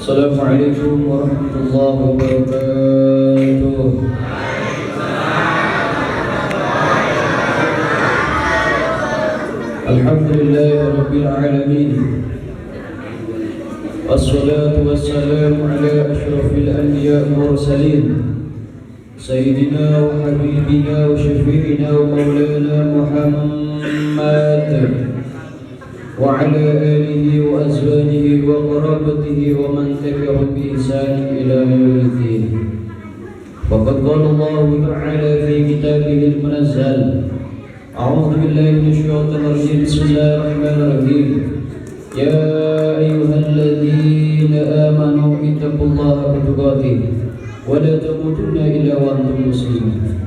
Assalamualaikum warahmatullahi wabarakatuh. Alhamdulillahirabbil alamin. Wassalatu wassalamu ala asyrafil anbiya'i wal mursalin. Sayyidina wa habibina wa syafi'ina wa maulana Muhammad wa ala alihi wa azwajihi wa qarabatihi wa man tabi'ahum bi ihsan ila yaumiddin. Faqad qala Allah ta'ala fi kitabihil munazzal. A'udzu billahi minasy syaithanir rajim. Bismillahirrahmanirrahim. Ya ayyuhalladzina amanu ittaqullaha haqqa tuqatih wa la tamutunna illa wa antum muslimun.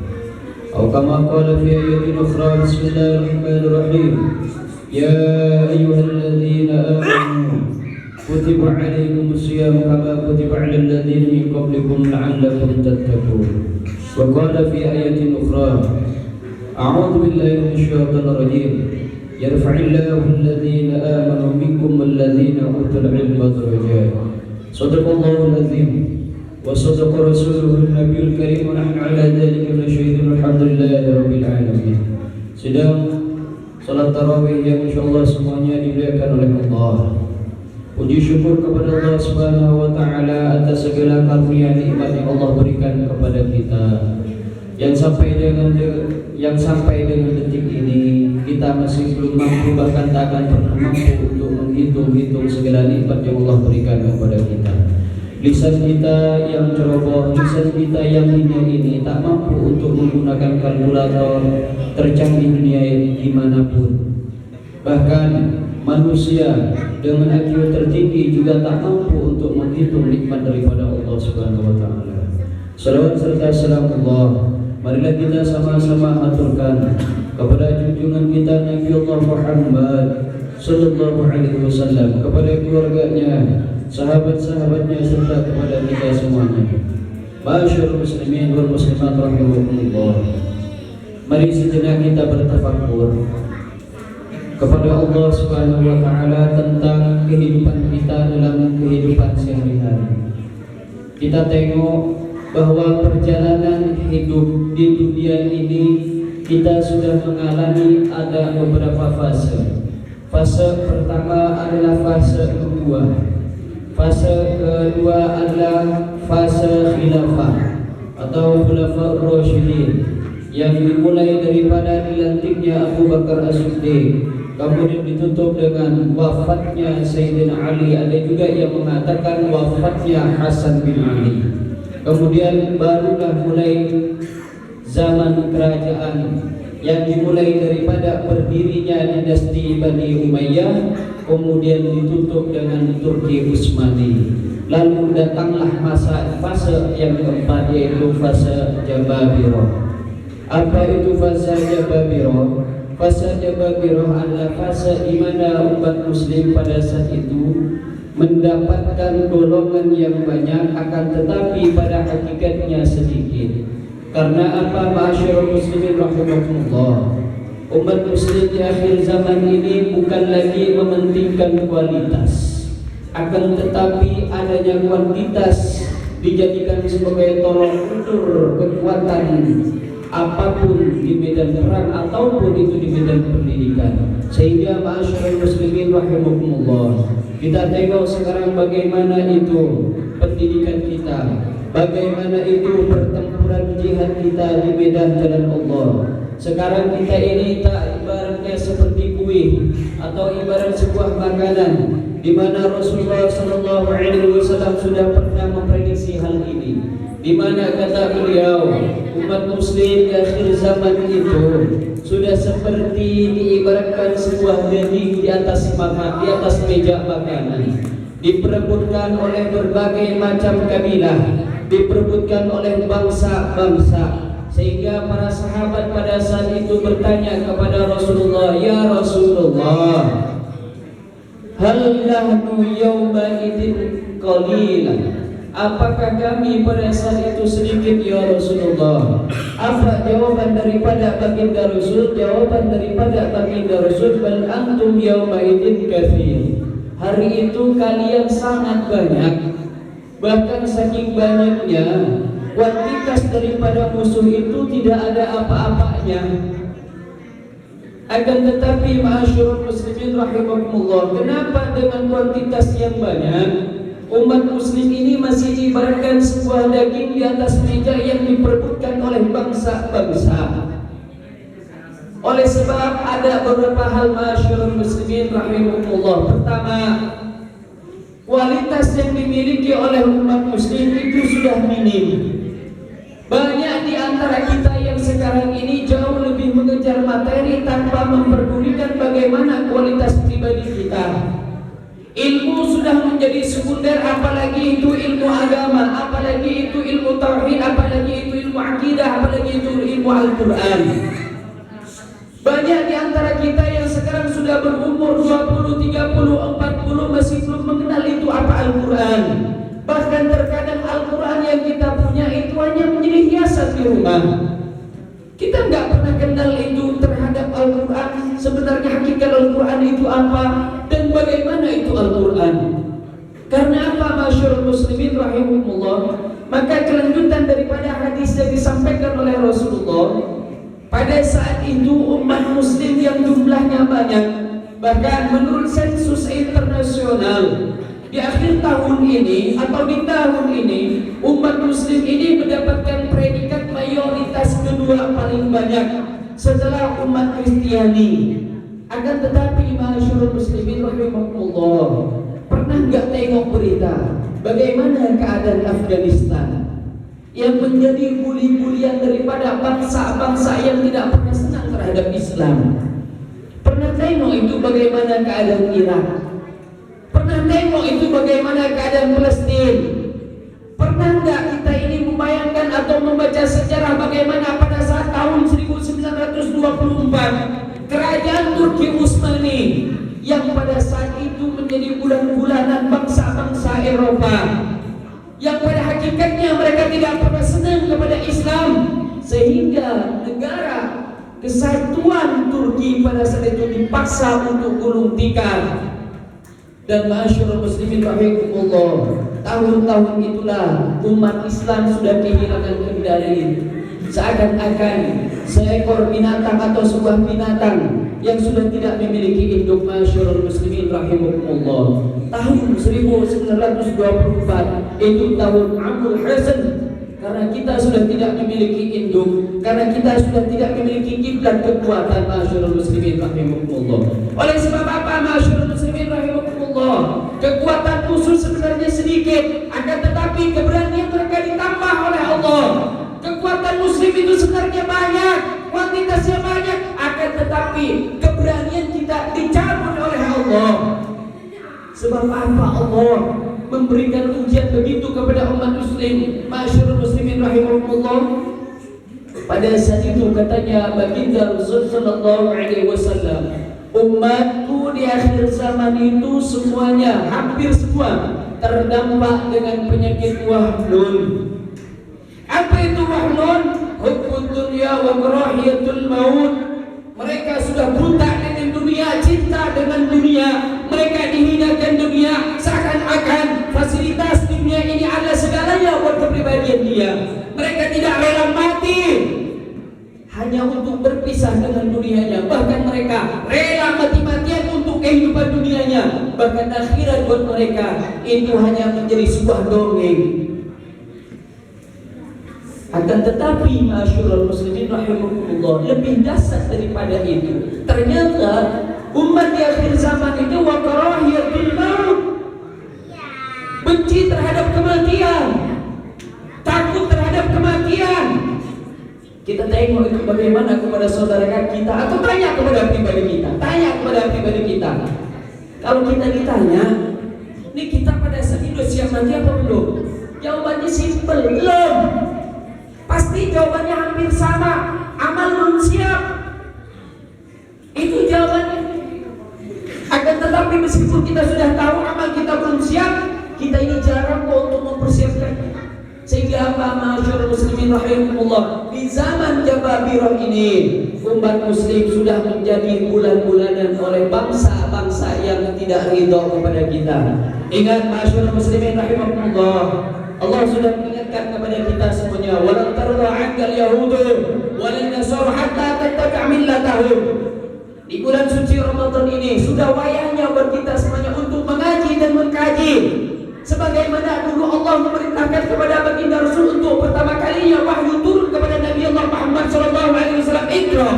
Atau kama qala fi ayatin ukhra. Bismillahirrahmanirrahim. Ya ayyuhalladzina amanu kutiba alaikumus syiyam kama kutiba alal ladzina min qablikum la'allakum tattaqun. Wa qala fi ayatin ukhra. A'udzu billahi minasy syaithanir rajim. Yarfa'illahu alladhina amanu minkum walladhina utul 'ilma darajat. Shadaqallahul 'azim wa shadaqa rasuluhun nabiyul karim wa nahnu 'ala dzalika lasyahidun. Alhamdulillahirabbil alamin. Sedang salat tarawih yang insyaallah semuanya dimuliakan oleh Allah. Puji syukur kepada Allah Subhanahu wa taala atas segala karunia nikmat yang Allah berikan kepada kita. Yang sampai dengan detik ini kita masih belum mampu, bahkan tak akan pernah mampu untuk menghitung segala nikmat yang Allah berikan kepada kita. Lisan kita yang ceroboh, lisan kita yang hina ini tak mampu untuk menggunakan kalkulator tercanggih dunia dimanapun. Bahkan manusia dengan IQ tertinggi juga tak mampu untuk menghitung nikmat daripada Allah Subhanahu wa taala. Salawat serta salam Allah marilah kita sama-sama aturkan kepada junjungan kita Nabi Allah Muhammad sallallahu alaihi wasallam, kepada keluarganya, sahabat-sahabatnya serta kepada kita semuanya. Masyaallah muslimin wal muslimat rahimakumullah. Mari sejenak kita bertafakkur kepada Allah Subhanahu wa taala tentang kehidupan kita dalam kehidupan sehari-hari. Kita tengok bahwa perjalanan hidup di dunia ini kita sudah mengalami ada beberapa fase. Fase pertama adalah fase nubuwah. Fase kedua adalah fase khilafah atau khulafaur rasyidin yang dimulai daripada dilantiknya Abu Bakar As-Siddiq, kemudian ditutup dengan wafatnya Sayyidina Ali. Ada juga yang mengatakan wafatnya Hasan bin Ali. Kemudian barulah mulai zaman kerajaan yang dimulai daripada berdirinya dinasti Bani Umayyah, kemudian ditutup dengan Turki Utsmani. Lalu datanglah fase yang keempat, yaitu fase Jababirah. Apa itu fase Jababirah? Fase Jababirah adalah fase di mana umat muslim pada saat itu mendapatkan golongan yang banyak, akan tetapi pada hakikatnya sedikit. Karena apa? Ma'asyiral muslimin rahimakumullah, umat muslim di akhir zaman ini bukan lagi mementingkan kualitas, akan tetapi adanya kuantitas dijadikan sebagai tolok ukur kekuatan apapun di medan perang ataupun itu di medan pendidikan. Sehingga ma'asyiral muslimin rahimakumullah, kita tengok sekarang bagaimana itu pendidikan kita, bagaimana itu pertempuran jihad kita di medan jalan Allah. Sekarang kita ini tak ibaratnya seperti kuih atau ibarat sebuah makanan, di mana Rasulullah sallallahu alaihi wasallam sudah pernah memprediksi hal ini, di mana kata beliau umat muslim di akhir zaman itu sudah seperti diibaratkan sebuah daging di atas meja makanan, diperebutkan oleh berbagai macam kabilah, diperebutkan oleh bangsa-bangsa, sehingga para sahabat pada saat itu bertanya kepada Rasulullah, ya Rasulullah, hal nahnu yawma idin qalilan, apakah kami pada saat itu sedikit ya Rasulullah? Apa jawaban daripada baginda Rasul? Jawaban daripada baginda Rasul, bal antum yawma idin katsir, hari itu kalian sangat banyak. Bahkan saking banyaknya, kuantitas daripada musuh itu tidak ada apa-apanya. Akan tetapi ma'asyiral muslimin rahimakumullah, kenapa dengan kuantitas yang banyak umat muslim ini masih diibaratkan sebuah daging di atas meja yang diperebutkan oleh bangsa-bangsa? Oleh sebab ada beberapa hal ma'asyiral muslimin rahimakumullah. Pertama, kualitas yang dimiliki oleh umat muslim itu sudah minim. Banyak di antara kita yang sekarang ini jauh lebih mengejar materi tanpa memperdulikan bagaimana kualitas pribadi kita. Ilmu sudah menjadi sekunder, apalagi itu ilmu agama, apalagi itu ilmu tauhid, apalagi itu ilmu akidah, apalagi itu ilmu Al-Quran. Banyak di antara kita yang sekarang sudah berumur 20, 30, 40 masih belum mengenal itu apa Al-Quran. Bahkan terkadang Al-Quran yang kita punya itu hanya menjadi hiasan di rumah. Kita nggak pernah kenal itu terhadap Al-Quran. Sebenarnya hakikat Al-Quran itu apa dan bagaimana itu Al-Quran. Karena apa ma'asyiral muslimin rahimahumullah? Maka kelanjutan daripada hadis yang disampaikan oleh Rasulullah, pada saat itu umat muslim yang jumlahnya banyak, bahkan menurut sensus internasional di akhir tahun ini atau di tahun ini, umat muslim ini mendapatkan predikat mayoritas kedua paling banyak setelah umat Kristiani. Akan tetapi ma'asyiral muslimin rahimahullah, pernah nggak tengok berita bagaimana keadaan Afghanistan yang menjadi buli-bulian daripada bangsa-bangsa yang tidak pernah senang terhadap Islam? Pernah tengok itu bagaimana keadaan Irak? Pernah tengok itu bagaimana keadaan Palestina? Pernah enggak kita ini membayangkan atau membaca sejarah bagaimana pada saat tahun 1924 kerajaan Turki Utsmani yang pada saat itu menjadi bulan-bulanan bangsa-bangsa Eropa, yang pada hakikatnya mereka tidak pernah senang kepada Islam, sehingga negara kesatuan Turki pada saat itu dipaksa untuk gulung tikar. Dan ma'asyiral muslimin rahimahullah, tahun-tahun itulah umat Islam sudah kehilangan kendali. Seakan-akan seekor binatang atau sebuah binatang yang sudah tidak memiliki induk. Ma'asyiral muslimin rahimahullah, tahun 1924 itu tahun Amul Hazan, karena kita sudah tidak memiliki induk, karena kita sudah tidak memiliki kiblat kekuatan. Ma'asyiral muslimin rahimahullah, oleh sebab apa ma'asyiral muslimin rahimahullah, kekuatan musuh sebenarnya sedikit, akan tetapi keberanian mereka ditambah oleh Allah. Kekuatan muslim itu sebenarnya banyak, kuantitasnya banyak, akan tetapi keberanian kita dicabut oleh Allah. Sebab apa Allah memberikan ujian begitu kepada umat muslim? Ma'asyiral muslimin rahimahullah, pada saat itu katanya baginda Rasul sallallahu alaihi wasallam, umatku di akhir zaman itu semuanya, hampir semua terdampak dengan penyakit wahnun. Apa itu wahnun? Hubbud dunya wa karahiyatul maut. Mereka sudah buta dengan dunia, cinta dengan dunia. Mereka dihinakan dunia, seakan-akan fasilitas dunia ini adalah segalanya buat kepribadian dia. Mereka tidak rela mati hanya untuk berpisah dengan dunianya. Bahkan mereka rela mati-matian untuk kehidupan dunianya. Bahkan akhirat buat mereka itu hanya menjadi sebuah dongeng. Akan tetapi ma'asyiral muslimin rahimahullah, lebih dahsyat daripada itu, ternyata umat di akhir zaman itu wa karahiyatul maut, benci terhadap kematian, takut terhadap kematian. Kita tengok itu bagaimana kepada saudara kita, atau tanya kepada pribadi kita, kalau kita ditanya, ini kita pada saat ini siap mati apa belum? Jawabannya simpel, belum. Pasti jawabannya hampir sama, amal belum siap. Itu jawabannya. Akan tetapi meskipun kita sudah tahu amal kita belum siap, kita ini jarang kok untuk mempersiapkan. Sehingga apa ma'asyiral muslimin rahimahullah, di zaman Jababirah ini umat muslim sudah menjadi bulan-bulanan oleh bangsa-bangsa yang tidak ridha kepada kita. Ingat ma'asyiral muslimin rahimahullah, rahimahumullah, Allah sudah mengingatkan kepada kita semuanya, walan tarda 'ankal yahudu walan nasara hatta tattabi' millatahum. Di bulan suci Ramadan ini sudah wayahnya buat kita semuanya untuk mengaji dan mengkaji. Sebagaimana dulu Allah memerintahkan kepada baginda Rasul untuk pertama kalinya wahyu turun kepada Nabi Allah Muhammad SAW, Iqra.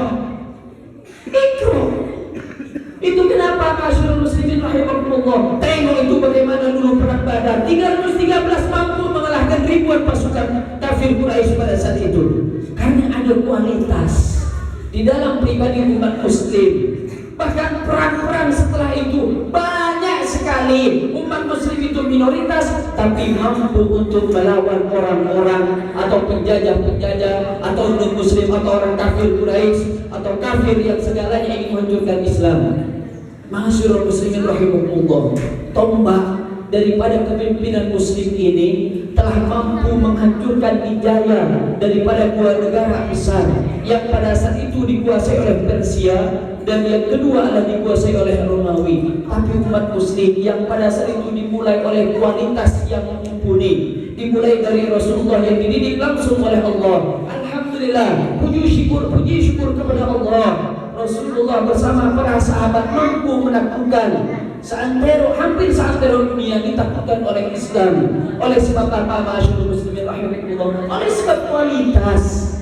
Itu kenapa masyarakat muslimin rahimahumullah. Tengok itu bagaimana dulu perang Badar, 313 mampu mengalahkan ribuan pasukan kafir Quraisy pada saat itu. Karena ada kualitas di dalam pribadi umat muslim. Bahkan perang-perang setelah itu banyak sekali umat muslim itu minoritas, tapi mampu untuk melawan orang-orang atau penjajah-penjajah atau non-muslim atau orang kafir Quraisy atau kafir yang segalanya ingin menghancurkan Islam. Masyarul muslimin rahimahumullah, tombak daripada kepemimpinan muslim ini telah mampu menghancurkan ijaya daripada dua negara besar yang pada saat itu dikuasai oleh Persia dan yang kedua adalah dikuasai oleh Romawi. Tapi umat muslim yang pada saat itu dimulai oleh kualitas yang mumpuni, dimulai dari Rasulullah yang dididik langsung oleh Allah. Alhamdulillah, puji syukur kepada Allah. Rasulullah bersama para sahabat mampu menaklukkan hampir seantero dunia ditaklukkan oleh Islam. Oleh sebab apa masyarul muslimin rahimahullah? Oleh sebab kualitas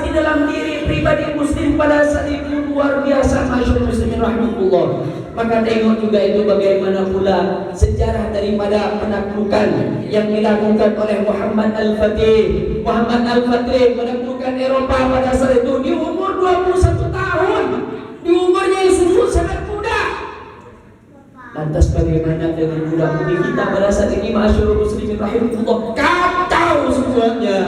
di dalam diri pribadi muslim pada saat itu luar biasa masyarul muslimin rahimahullah. Maka tengok juga itu bagaimana pula sejarah daripada penaklukan yang dilakukan oleh Muhammad Al-Fatih menaklukkan Eropa pada saat itu di umur 21 tahun, di umurnya yang sudah sangat muda. Lantas bagaimana dengan budak putih kita pada saat ini masyarul muslimin rahimahullah? Kacau semuanya,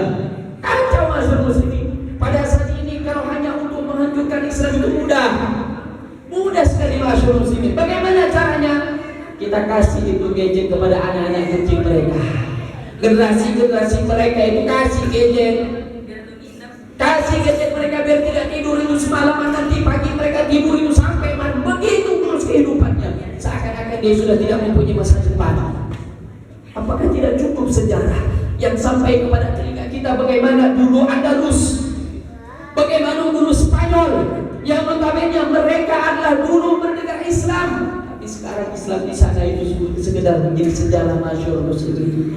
kacau masyarul muslimin. Pada saat ini kalau hanya untuk menghancurkan Islam itu mudah sekali masyarul muslimin. Bagaimana caranya? Kita kasih itu gadget kepada anak-anak kecil mereka. Generasi mereka itu kasih gadget mereka biar tidak tidur itu semalaman, nanti pagi mereka tidur itu sampai malam. Begitu terus kehidupannya, seakan-akan dia sudah tidak mempunyai masa depan. Apakah tidak cukup sejarah yang sampai kepada telinga kita bagaimana dulu Andalus, bagaimana dulu Spanyol, yang notabene mereka adalah dulu bernegara Islam, tapi sekarang Islam di sana itu sekedar menjadi sejarah masyhur muslimin.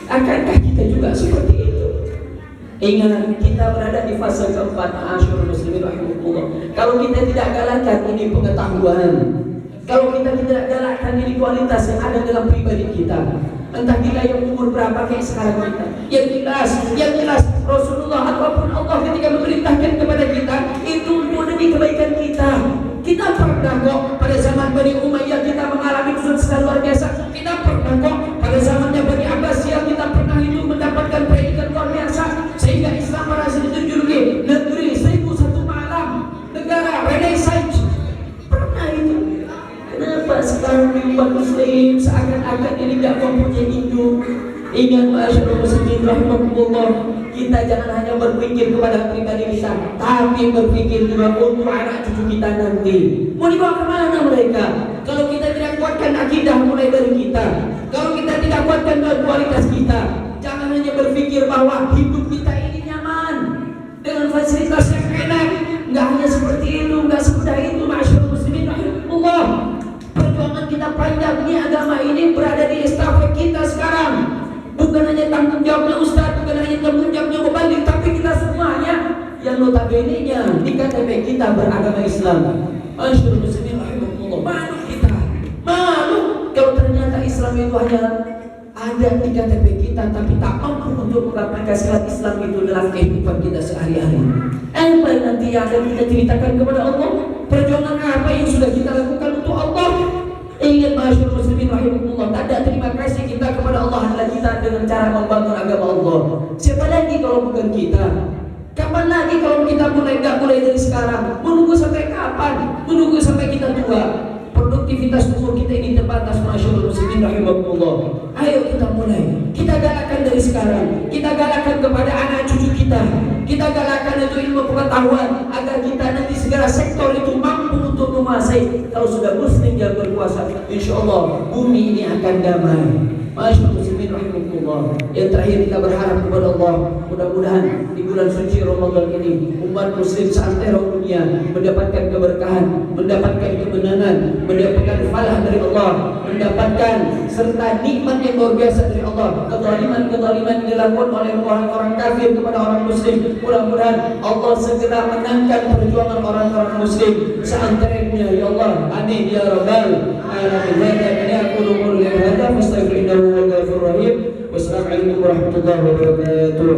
Akankah kita juga seperti itu? Ingat, kita berada di fase keempat masyhur muslimin rahimahullah. Kalau kita tidak galakkan ini pengetahuan, kalau kita tidak galakkan ini kualitas yang ada dalam pribadi kita, entah kita yang umur berapa kayak sekarang kita, yang jelas Rasulullah ataupun Allah ketika memerintahkan kepada kita itu untuk demi kebaikan kita. Kita pernah kok pada zaman Bani Umayyah kita mengalami kesulitan luar biasa. Kita pernah kok pada zamannya Bani Abbasiyah kita pernah itu mendapatkan predikat luar biasa sehingga Islam merasa dijuluki negeri 1001 malam, negara Renaissance. Pernah itu. Kenapa sekarang di umat muslim seakan-akan ini tidak mempunyai induk? Ingat masyarakat muslimin rahimahumullah, kita jangan hanya berpikir kepada pribadi kita, tapi berpikir juga untuk anak cucu kita nanti. Mau dibawa kemana mereka? Kalau kita tidak kuatkan akidah mulai dari kita, kalau kita tidak kuatkan kualitas kita, jangan hanya berpikir bahwa hidup kita ini nyaman dengan fasilitas yang enak. Enggak hanya seperti itu, enggak semudah itu masyarakat muslimin rahimahumullah. Perjuangan kita panjang, ini agama ini berada di estafet kita sekarang. Bukan hanya tanggung jawabnya Ustaz, bukan hanya tanggung jawabnya mubalik, tapi kita semuanya yang notabene-nya di KTP kita beragama Islam. Masyarul muslimin rahimahullah. Malu kita, malu kalau ternyata Islam itu hanya ada di KTP kita, tapi tak mampu untuk mengaplikasikan Islam itu dalam kehidupan kita sehari-hari. Apa yang nanti akan kita ceritakan kepada Allah? Perjuangan apa yang sudah kita lakukan untuk Allah? Ingat masyarakat muslimin rahimahullah, tak ada terima kasih kita kepada Allah adalah kita dengan cara membangun agama Allah. Siapa lagi kalau bukan kita? Kapan lagi kalau kita mulai dari sekarang? Menunggu sampai kapan? Menunggu sampai kita tua? Produktivitas umur kita ini terbatas masyarakat muslimin rahimahullah. Ayo kita mulai. Kita galakkan dari sekarang. Kita galakkan kepada anak cucu kita. Kita galakkan itu ilmu pengetahuan agar kita nanti segala sektor itu mampu untuk menguasai. Kalau sudah muslim yang berkuasa, insya Allah bumi ini akan damai. Masyaallah muslimin rahimahullah. Yang terakhir kita berharap kepada Allah, mudah-mudahan di bulan suci Ramadan ini umat muslim seantero dunia mendapatkan keberkahan, mendapatkan kemenangan, mendapatkan falah dari Allah, mendapatkan serta nikmat yang luar biasa dari Allah. Kezaliman-kezaliman yang dilakukan oleh orang-orang kafir kepada orang muslim, mudah-mudahan Allah segera menangkan perjuangan orang-orang muslim seantero dunia. Ya Allah, amin ya rabbal alamin. Ini aku qulu hadza fastaghfiruhu wal ghafurur rahim. Wassalamualaikum warahmatullahi wabarakatuh.